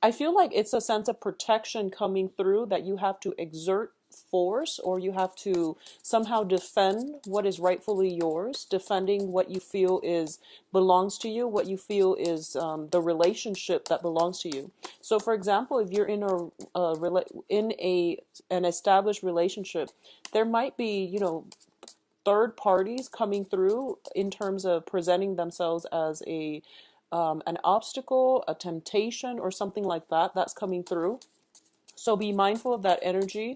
I feel like it's a sense of protection coming through that you have to exert force, or you have to somehow defend what is rightfully yours, defending what you feel is belongs to you, what you feel is the relationship that belongs to you. So for example, if you're in a an established relationship, there might be, you know, third parties coming through in terms of presenting themselves as a an obstacle, a temptation, or something like that that's coming through. So be mindful of that energy.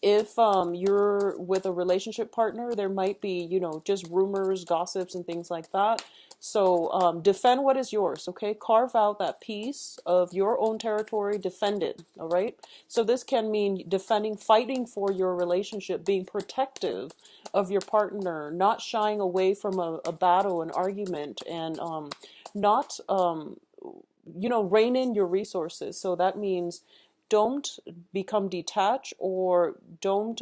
If you're with a relationship partner, there might be, you know, just rumors, gossips, and things like that. So defend what is yours, okay? Carve out that piece of your own territory, defend it, all right? So this can mean defending, fighting for your relationship, being protective of your partner, not shying away from a battle, an argument, and not, you know, rein in your resources. So that means don't become detached, or don't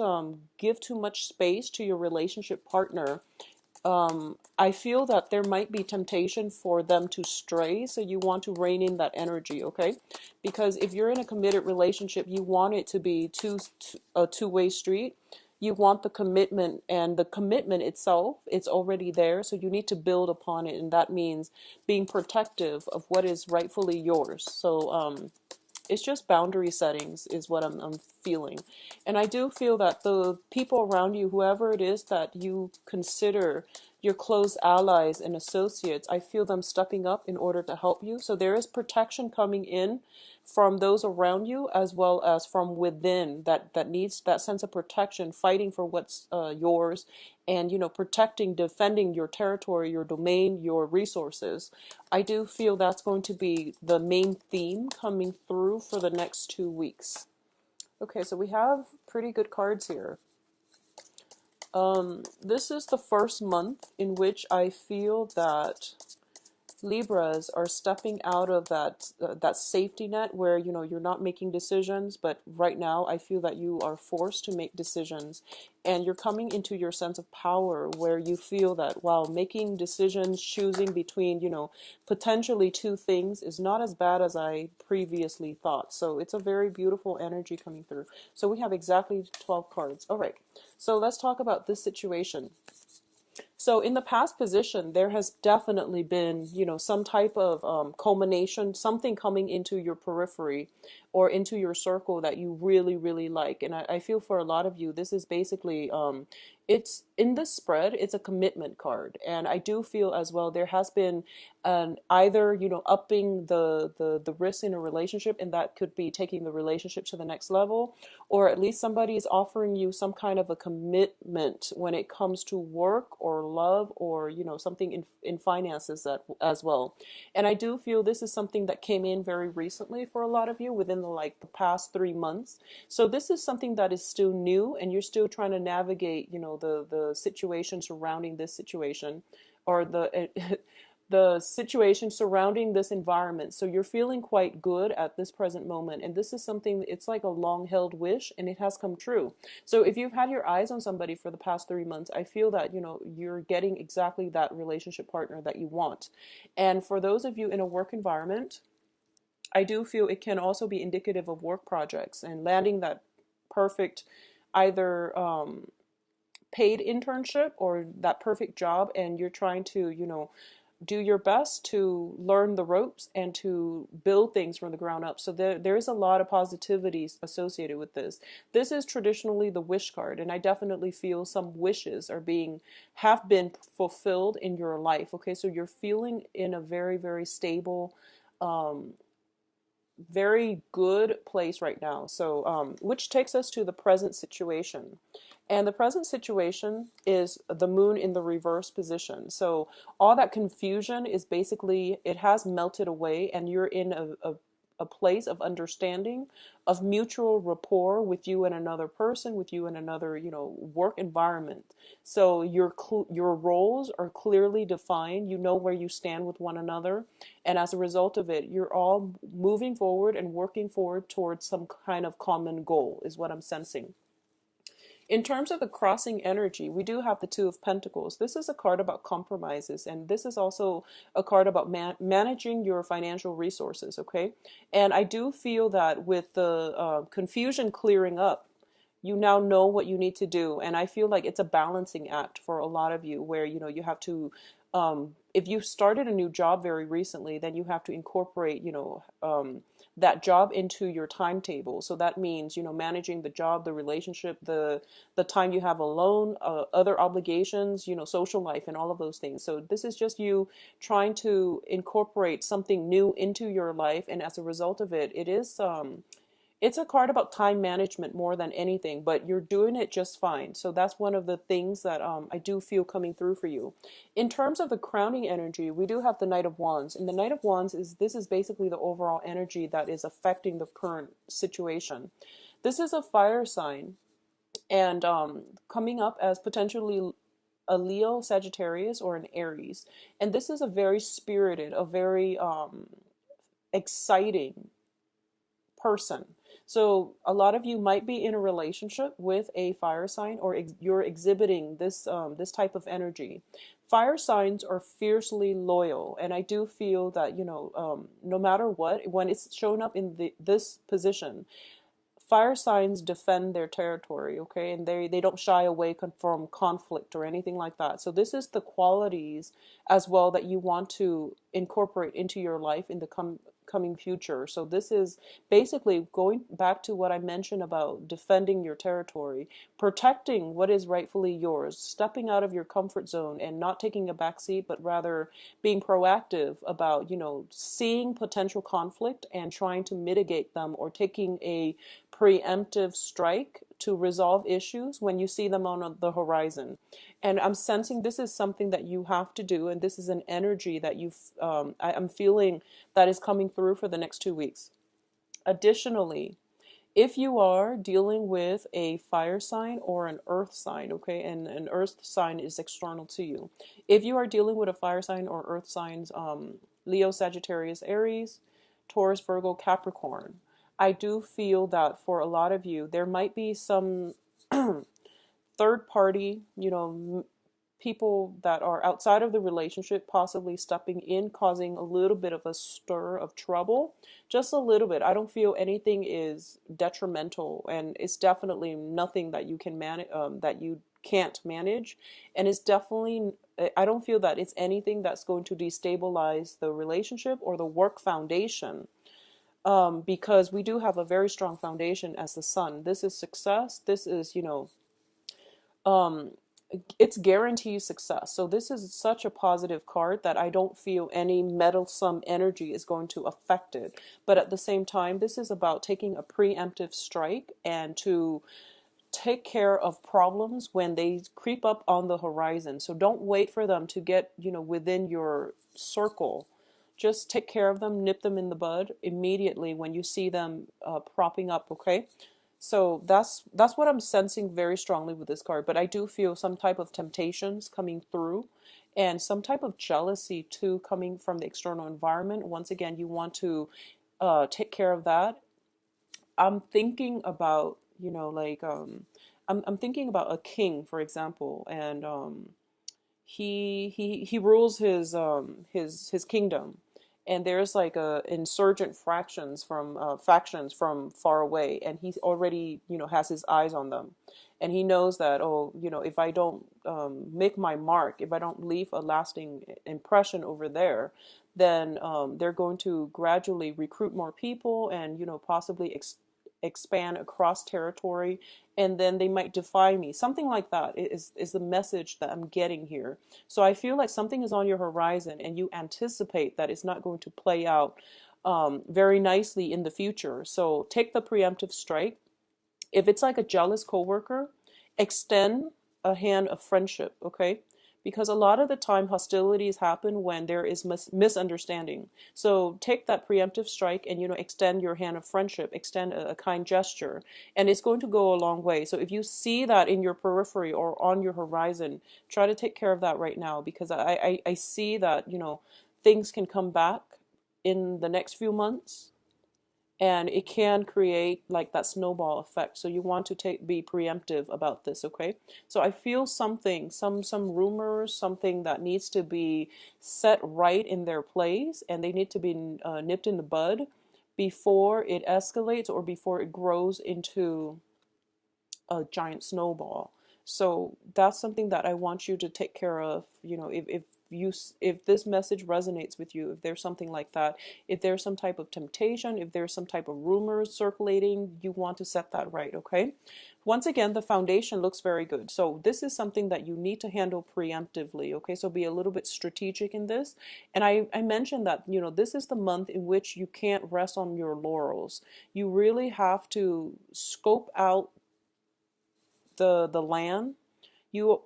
give too much space to your relationship partner. I feel that there might be temptation for them to stray, so you want to rein in that energy, okay? Because if you're in a committed relationship, you want it to be a two-way street. You want the commitment, and the commitment itself, it's already there, so you need to build upon it, and that means being protective of what is rightfully yours. So it's just boundary settings is what I'm feeling. And I do feel that the people around you, whoever it is that you consider your close allies and associates, I feel them stepping up in order to help you. So there is protection coming in from those around you, as well as from within, that needs that sense of protection, fighting for what's yours, and, you know, protecting, defending your territory, your domain, your resources. I do feel that's going to be the main theme coming through for the next 2 weeks. Okay, so we have pretty good cards here. This is the first month in which I feel that Libras are stepping out of that safety net where, you know, you're not making decisions, but right now I feel that you are forced to make decisions, and you're coming into your sense of power where you feel that, wow, making decisions, choosing between, you know, potentially two things is not as bad as I previously thought. So it's a very beautiful energy coming through. So we have exactly 12 cards. All right, so let's talk about this situation. So in the past position, there has definitely been, you know, some type of culmination, something coming into your periphery or into your circle that you really, really like. And I feel for a lot of you, this is basically, it's in this spread, it's a commitment card. And I do feel as well, there has been either, you know, upping the risk in a relationship, and that could be taking the relationship to the next level, or at least somebody is offering you some kind of a commitment when it comes to work or love, or, you know, something in finances that, as well. And I do feel this is something that came in very recently for a lot of you, within the past 3 months. So this is something that is still new, and you're still trying to navigate, you know, the situation surrounding this situation, or the situation surrounding this environment. So you're feeling quite good at this present moment. And this is something, it's like a long held wish, and it has come true. So if you've had your eyes on somebody for the past 3 months, I feel that, you know, you're getting exactly that relationship partner that you want. And for those of you in a work environment, I do feel it can also be indicative of work projects and landing that perfect, either paid internship or that perfect job, and you're trying to, you know, do your best to learn the ropes and to build things from the ground up. So there is a lot of positivity associated with this. This is traditionally the wish card, and I definitely feel some wishes have been fulfilled in your life. Okay, so you're feeling in a very, very stable, very good place right now. So, which takes us to the present situation. And the present situation is the moon in the reverse position. So all that confusion is basically, it has melted away, and you're in a place of understanding, of mutual rapport with you and another person, with you and another, you know, work environment. So your roles are clearly defined. You know where you stand with one another, and as a result of it, you're all moving forward and working forward towards some kind of common goal, is what I'm sensing. In terms of the crossing energy, we do have the Two of Pentacles. This is a card about compromises, and this is also a card about managing your financial resources, okay? And I do feel that with the confusion clearing up, you now know what you need to do. And I feel like it's a balancing act for a lot of you where, you have to, if you started a new job very recently, then you have to incorporate, that job into your timetable. So that means, managing the job, the relationship, the time you have alone, other obligations, social life and all of those things. So this is just you trying to incorporate something new into your life. And as a result of it, it's a card about time management more than anything, but you're doing it just fine. So that's one of the things that I do feel coming through for you. In terms of the crowning energy, we do have the Knight of Wands. And the Knight of Wands is basically the overall energy that is affecting the current situation. This is a fire sign and coming up as potentially a Leo, Sagittarius, or an Aries. And this is a very spirited, a very exciting person. So a lot of you might be in a relationship with a fire sign, or you're exhibiting this type of energy. Fire signs are fiercely loyal, and I do feel that no matter what, when it's shown up in this position, fire signs defend their territory, okay, and they don't shy away from conflict or anything like that. So this is the qualities as well that you want to incorporate into your life in the coming future. So this is basically going back to what I mentioned about defending your territory, protecting what is rightfully yours, stepping out of your comfort zone and not taking a back seat, but rather being proactive about, seeing potential conflict and trying to mitigate them, or taking a preemptive strike to resolve issues when you see them on the horizon. And I'm sensing this is something that you have to do, and this is an energy that I'm feeling that is coming through for the next 2 weeks. Additionally, if you are dealing with a fire sign or an earth sign, okay, and an earth sign is external to you. If you are dealing with a fire sign or earth signs, Leo, Sagittarius, Aries, Taurus, Virgo, Capricorn, I do feel that for a lot of you, there might be some third party, people that are outside of the relationship possibly stepping in, causing a little bit of a stir of trouble. Just a little bit. I don't feel anything is detrimental, and it's definitely nothing that you can manage, that you can't manage. And it's definitely, I don't feel that it's anything that's going to destabilize the relationship or the work foundation. Because we do have a very strong foundation as the sun. This is success. This is, um, it's guaranteed success. So this is such a positive card that I don't feel any meddlesome energy is going to affect it. But at the same time, this is about taking a preemptive strike and to take care of problems when they creep up on the horizon. So don't wait for them to get, within your circle. Just take care of them, nip them in the bud immediately when you see them propping up, okay? So that's what I'm sensing very strongly with this card. But I do feel some type of temptations coming through, and some type of jealousy too coming from the external environment. Once again, you want to take care of that. I'm thinking about, I'm thinking about a king, for example, and he rules his kingdom, and there's like a insurgent factions from far away, and he already has his eyes on them, and he knows that, oh, if I don't make my mark, if I don't leave a lasting impression over there, then they're going to gradually recruit more people and possibly expand across territory, and then they might defy me. Something like that is the message that I'm getting here. So I feel like something is on your horizon, and you anticipate that it's not going to play out very nicely in the future. So take the preemptive strike. If it's like a jealous coworker, extend a hand of friendship, okay? Because a lot of the time hostilities happen when there is misunderstanding. So take that preemptive strike and extend your hand of friendship, extend a kind gesture, and it's going to go a long way. So if you see that in your periphery or on your horizon, try to take care of that right now, because I see that things can come back in the next few months, and it can create like that snowball effect. So you want to be preemptive about this, okay? So I feel something, some rumors, something that needs to be set right in their place, and they need to be nipped in the bud before it escalates or before it grows into a giant snowball. So that's something that I want you to take care of. You know, if this message resonates with you, if there's something like that, if there's some type of temptation, if there's some type of rumors circulating, you want to set that right, okay? Once again, the foundation looks very good. So this is something that you need to handle preemptively, okay? So be a little bit strategic in this. And I mentioned that, you know, this is the month in which you can't rest on your laurels. You really have to scope out the land. You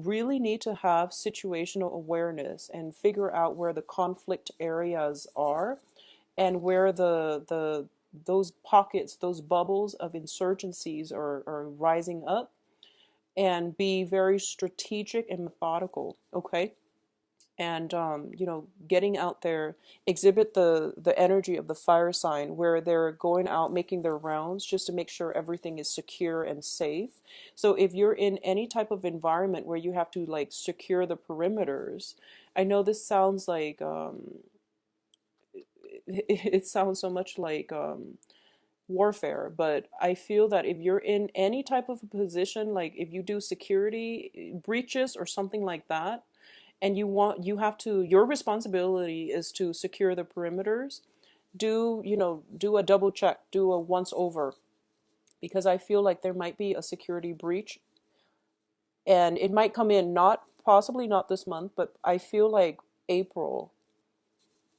really need to have situational awareness and figure out where the conflict areas are, and where the those pockets, those bubbles of insurgencies are rising up, and be very strategic and methodical, okay? And you know, getting out there, exhibit the energy of the fire sign, where they're going out making their rounds just to make sure everything is secure and safe. So if you're in any type of environment where you have to like secure the perimeters, I know this sounds like it sounds so much like warfare, but I feel that if you're in any type of a position, like if you do security breaches or something like that, and you have to, your responsibility is to secure the perimeters, do, you know, do a double check, do a once over, because I feel like there might be a security breach, and it might come in, not possibly not this month, but I feel like April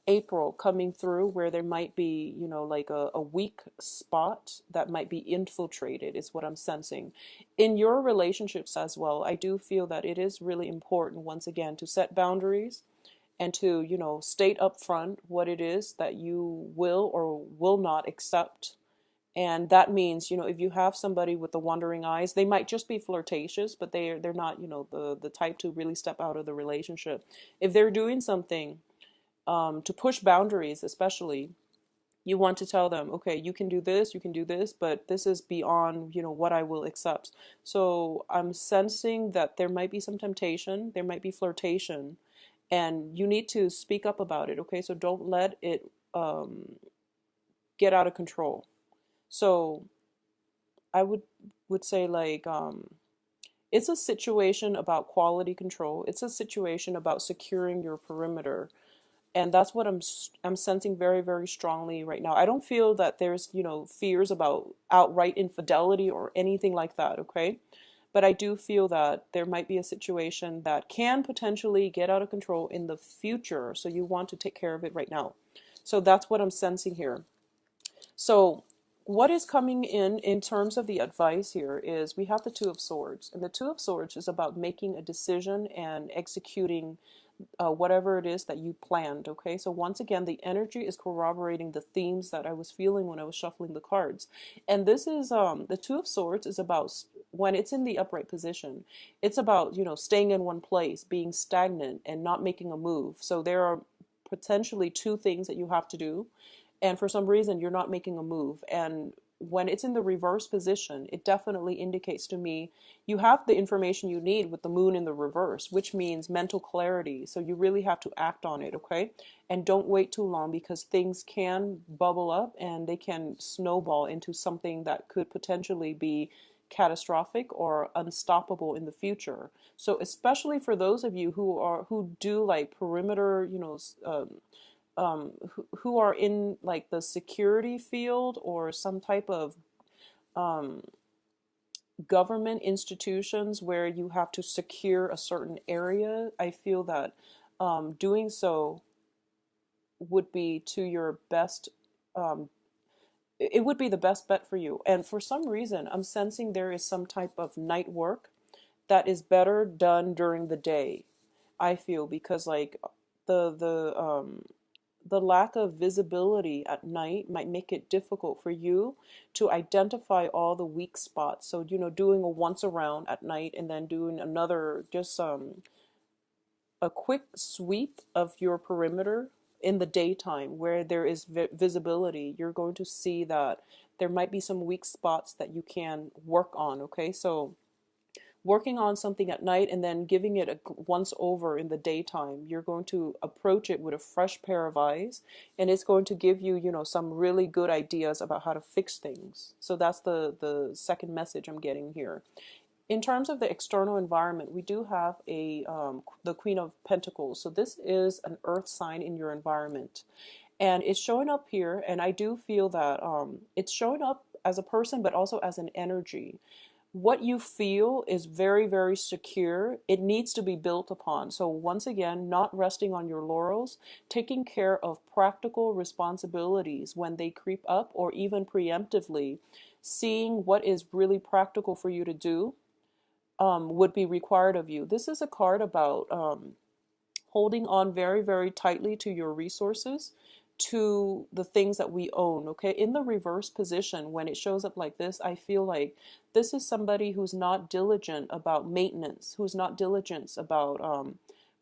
April coming through, where there might be, you know, like a weak spot that might be infiltrated, is what I'm sensing. In your relationships as well, I do feel that it is really important, once again, to set boundaries and to, you know, state up front what it is that you will or will not accept. And that means, you know, if you have somebody with the wandering eyes, they might just be flirtatious, but they're not, you know, the type to really step out of the relationship. If they're doing something to push boundaries, especially, you want to tell them, okay, you can do this, but this is beyond, you know, what I will accept. So I'm sensing that there might be some temptation, there might be flirtation, and you need to speak up about it, okay? So don't let it get out of control. So I would say, like, it's a situation about quality control. It's a situation about securing your perimeter, and that's what I'm sensing very, very strongly right now. I don't feel that there's, you know, fears about outright infidelity or anything like that, okay? But I do feel that there might be a situation that can potentially get out of control in the future, so you want to take care of it right now. So that's what I'm sensing here. So what is coming in terms of the advice here is we have the Two of Swords, and the Two of Swords is about making a decision and executing whatever it is that you planned. Okay, so once again, the energy is corroborating the themes that I was feeling when I was shuffling the cards. And this is the Two of Swords is about, when it's in the upright position, it's about, you know, staying in one place, being stagnant and not making a move. So there are potentially two things that you have to do, and for some reason you're not making a move. And when it's in the reverse position, it definitely indicates to me you have the information you need with the moon in the reverse, which means mental clarity. So you really have to act on it, okay? And don't wait too long, because things can bubble up and they can snowball into something that could potentially be catastrophic or unstoppable in the future. So especially for those of you who do like perimeter, you know, who are in like the security field or some type of um, government institutions where you have to secure a certain area, I feel that doing so would be to your best. Um, it would be the best bet for you. And for some reason, I'm sensing there is some type of night work that is better done during the day. I feel, because like the lack of visibility at night might make it difficult for you to identify all the weak spots. So, you know, doing a once around at night and then doing another, just a quick sweep of your perimeter in the daytime where there is visibility, you're going to see that there might be some weak spots that you can work on. Okay, so working on something at night and then giving it a once over in the daytime, you're going to approach it with a fresh pair of eyes, and it's going to give you, you know, some really good ideas about how to fix things. So that's the second message I'm getting here. In terms of the external environment, we do have the Queen of Pentacles. So this is an earth sign in your environment, and it's showing up here. And I do feel that it's showing up as a person, but also as an energy. What you feel is very, very secure. It needs to be built upon. So once again, not resting on your laurels, taking care of practical responsibilities when they creep up, or even preemptively seeing what is really practical for you to do would be required of you. This is a card about holding on very, very tightly to your resources, to the things that we own. Okay, in the reverse position, when it shows up like this, I feel like this is somebody who's not diligent about maintenance, who's not diligent about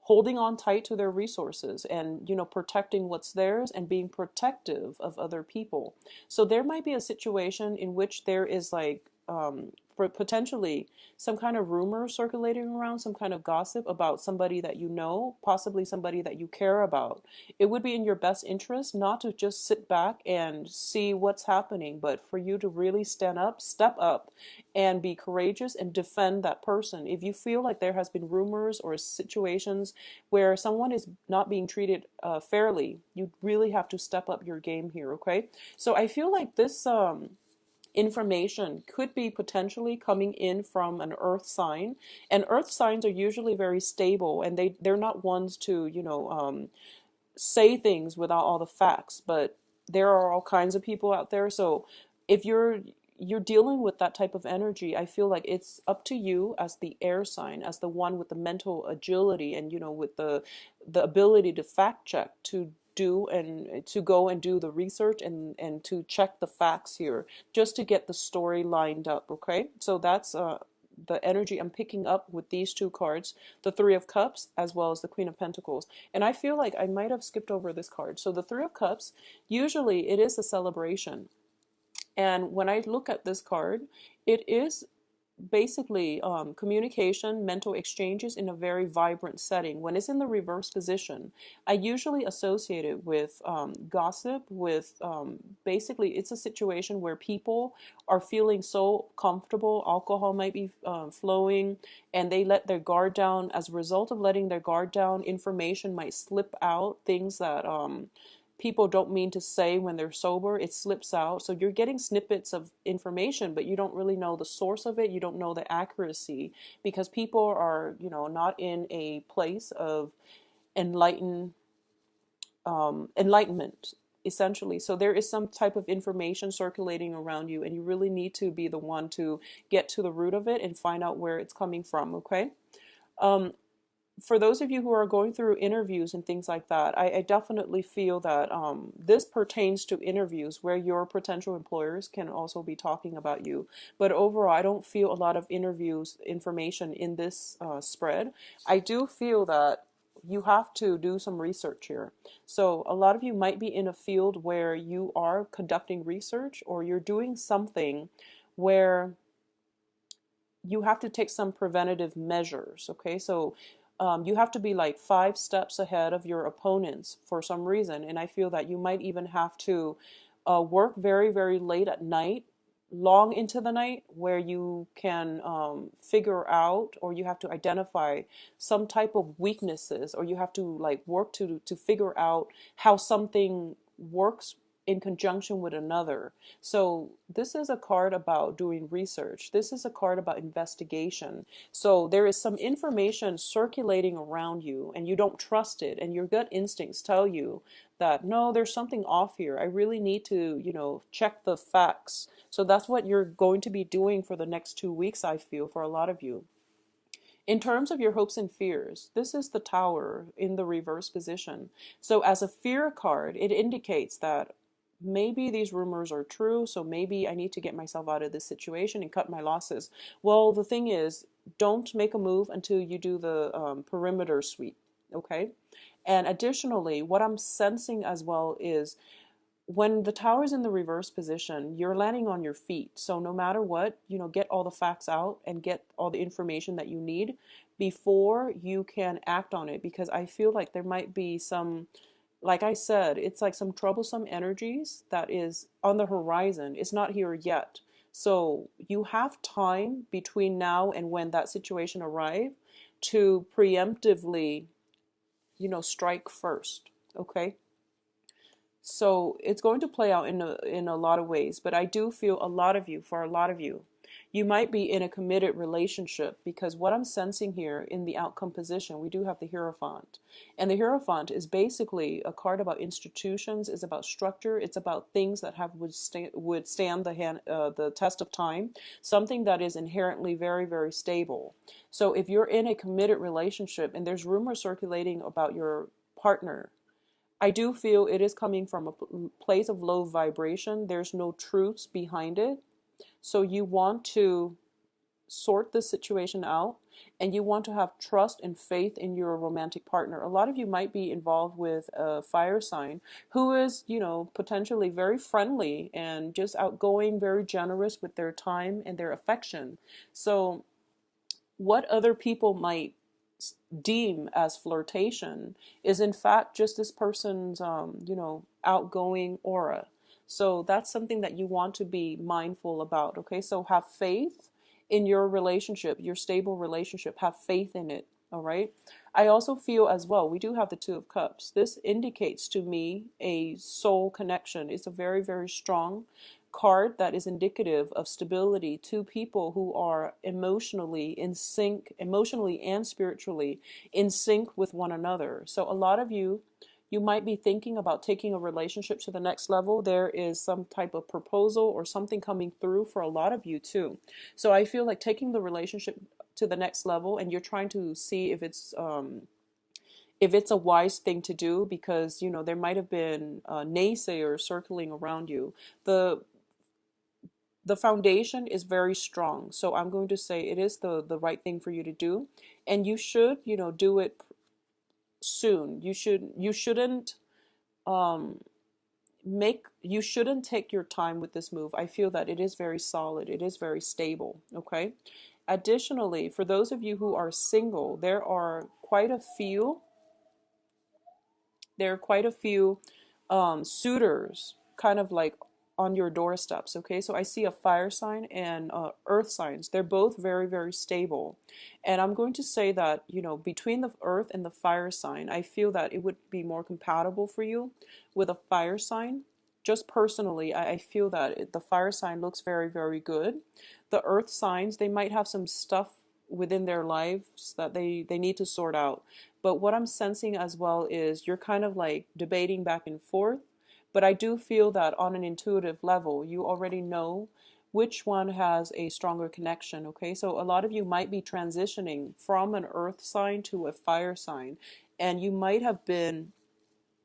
holding on tight to their resources, and, you know, protecting what's theirs and being protective of other people. So there might be a situation in which there is like potentially some kind of rumor circulating around, some kind of gossip about somebody that you know, possibly somebody that you care about. It would be in your best interest not to just sit back and see what's happening, but for you to really stand up, step up, and be courageous and defend that person. If you feel like there has been rumors or situations where someone is not being treated fairly, you really have to step up your game here, okay? So I feel like this information could be potentially coming in from an earth sign, and earth signs are usually very stable, and they're not ones to, you know, say things without all the facts. But there are all kinds of people out there, so if you're dealing with that type of energy, I feel like it's up to you as the air sign, as the one with the mental agility, and, you know, with the ability to fact check, to do and to go and do the research, and to check the facts here, just to get the story lined up. Okay, so that's the energy I'm picking up with these two cards, the Three of Cups as well as the Queen of Pentacles. And I feel like I might have skipped over this card. So the Three of Cups, usually it is a celebration. And when I look at this card, it is basically communication, mental exchanges in a very vibrant setting. When it's in the reverse position, I usually associate it with gossip, with basically it's a situation where people are feeling so comfortable, alcohol might be flowing, and they let their guard down. As a result of letting their guard down, information might slip out, things that people don't mean to say when they're sober. It slips out. So you're getting snippets of information, but you don't really know the source of it. You don't know the accuracy, because people are, you know, not in a place of enlightenment, essentially. So there is some type of information circulating around you, and you really need to be the one to get to the root of it and find out where it's coming from. Okay. For those of you who are going through interviews and things like that, I definitely feel that this pertains to interviews where your potential employers can also be talking about you. But overall, I don't feel a lot of interviews information in this spread. I do feel that you have to do some research here. So a lot of you might be in a field where you are conducting research, or you're doing something where you have to take some preventative measures. Okay, so you have to be like 5 steps ahead of your opponents for some reason. And I feel that you might even have to work very, very late at night, long into the night, where you can figure out, or you have to identify some type of weaknesses, or you have to like work to figure out how something works in conjunction with another. So this is a card about doing research. This is a card about investigation. So there is some information circulating around you, and you don't trust it, and your gut instincts tell you that no, there's something off here. I really need to, you know, check the facts. So that's what you're going to be doing for the next 2 weeks, I feel, for a lot of you. In terms of your hopes and fears, this is the Tower in the reverse position. So as a fear card, it indicates that maybe these rumors are true, so maybe I need to get myself out of this situation and cut my losses. Well, the thing is, don't make a move until you do the perimeter sweep, okay? And additionally, what I'm sensing as well is when the tower is in the reverse position, you're landing on your feet. So no matter what, get all the facts out and get all the information that you need before you can act on it. Because I feel like there might be some, like I said, it's like some troublesome energies that is on the horizon. It's not here yet. So you have time between now and when that situation arrives to preemptively, strike first. Okay. So it's going to play out in a lot of ways, but I do feel for a lot of you, you might be in a committed relationship because what I'm sensing here in the outcome position, we do have the Hierophant. And the Hierophant is basically a card about institutions, it's about structure, it's about things that have would stand the test of time, something that is inherently very, very stable. So if you're in a committed relationship and there's rumors circulating about your partner, I do feel it is coming from a place of low vibration. There's no truths behind it. So you want to sort the situation out and you want to have trust and faith in your romantic partner. A lot of you might be involved with a fire sign who is, potentially very friendly and just outgoing, very generous with their time and their affection. So what other people might deem as flirtation is in fact just this person's outgoing aura. So that's something that you want to be mindful about. Okay, so have faith in your relationship, your stable relationship. Have faith in it. All right. I also feel as well, we do have the Two of Cups. This indicates to me a soul connection. It's a very, very strong card that is indicative of stability. Two people who are emotionally in sync, emotionally and spiritually in sync with one another. So a lot of you might be thinking about taking a relationship to the next level. There is some type of proposal or something coming through for a lot of you too. So I feel like taking the relationship to the next level, and you're trying to see if it's a wise thing to do, because there might have been naysayers circling around you. The foundation is very strong, so I'm going to say it is the right thing for you to do, and you should do it soon. You shouldn't um you shouldn't take your time with this move. I feel that it is very solid, it is very stable. Okay, additionally, for those of you who are single, there are quite a few suitors kind of like on your doorsteps. Okay, so I see a fire sign and earth signs. They're both very, very stable, and I'm going to say that between the earth and the fire sign, I feel that it would be more compatible for you with a fire sign. Just personally, I feel that the fire sign looks very, very good. The earth signs, they might have some stuff within their lives that they need to sort out. But what I'm sensing as well is you're kind of like debating back and forth. But I do feel that on an intuitive level, you already know which one has a stronger connection. Okay, so a lot of you might be transitioning from an earth sign to a fire sign, and you might have been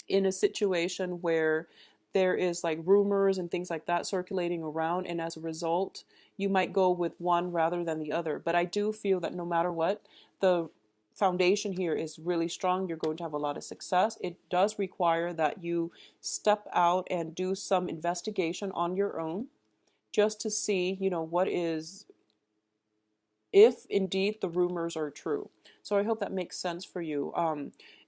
in a situation where there is like rumors and things like that circulating around, and as a result you might go with one rather than the other. But I do feel that no matter what, the foundation here is really strong. You're going to have a lot of success. It does require that you step out and do some investigation on your own just to see what is, if indeed the rumors are true. So I hope that makes sense for you.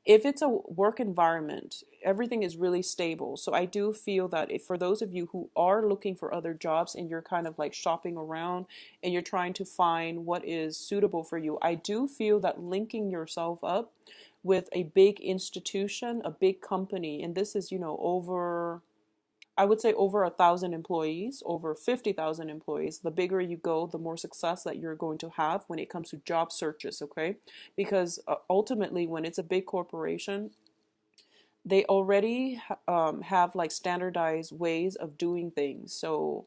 If it's a work environment, everything is really stable. So I do feel that if for those of you who are looking for other jobs and you're kind of like shopping around and you're trying to find what is suitable for you, I do feel that linking yourself up with a big institution, a big company, and this is, I would say over 1,000 employees, over 50,000 employees. The bigger you go, the more success that you're going to have when it comes to job searches, okay? Because ultimately, when it's a big corporation, they already have like standardized ways of doing things. So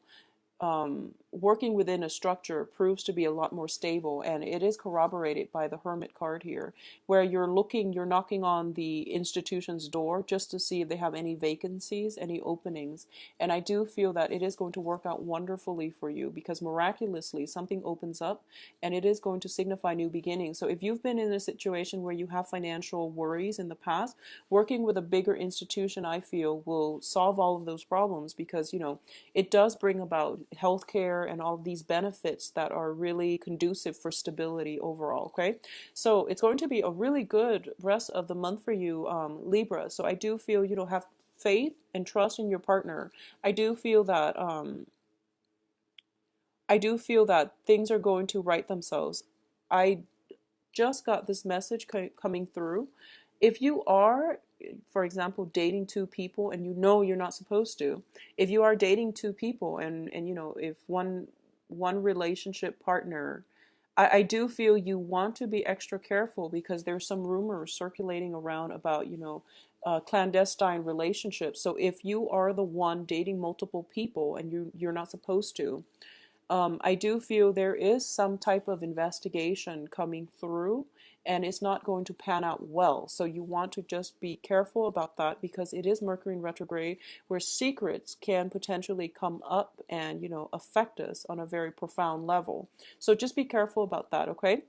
working within a structure proves to be a lot more stable, and it is corroborated by the Hermit card here, where you're knocking on the institution's door just to see if they have any vacancies, any openings. And I do feel that it is going to work out wonderfully for you, because miraculously something opens up and it is going to signify new beginnings. So if you've been in a situation where you have financial worries in the past, working with a bigger institution, I feel, will solve all of those problems, because it does bring about healthcare and all of these benefits that are really conducive for stability overall. Okay, so it's going to be a really good rest of the month for you, Libra. So I do feel, have faith and trust in your partner. I do feel that things are going to right themselves. I just got this message coming through. If you are, for example, dating two people and you're not supposed to, if you are dating two people and if one relationship partner, I do feel you want to be extra careful, because there's some rumors circulating around about, clandestine relationships. So if you are the one dating multiple people and you're not supposed to, I do feel there is some type of investigation coming through, and it's not going to pan out well. So you want to just be careful about that, because it is Mercury in retrograde, where secrets can potentially come up and, affect us on a very profound level. So just be careful about that, okay?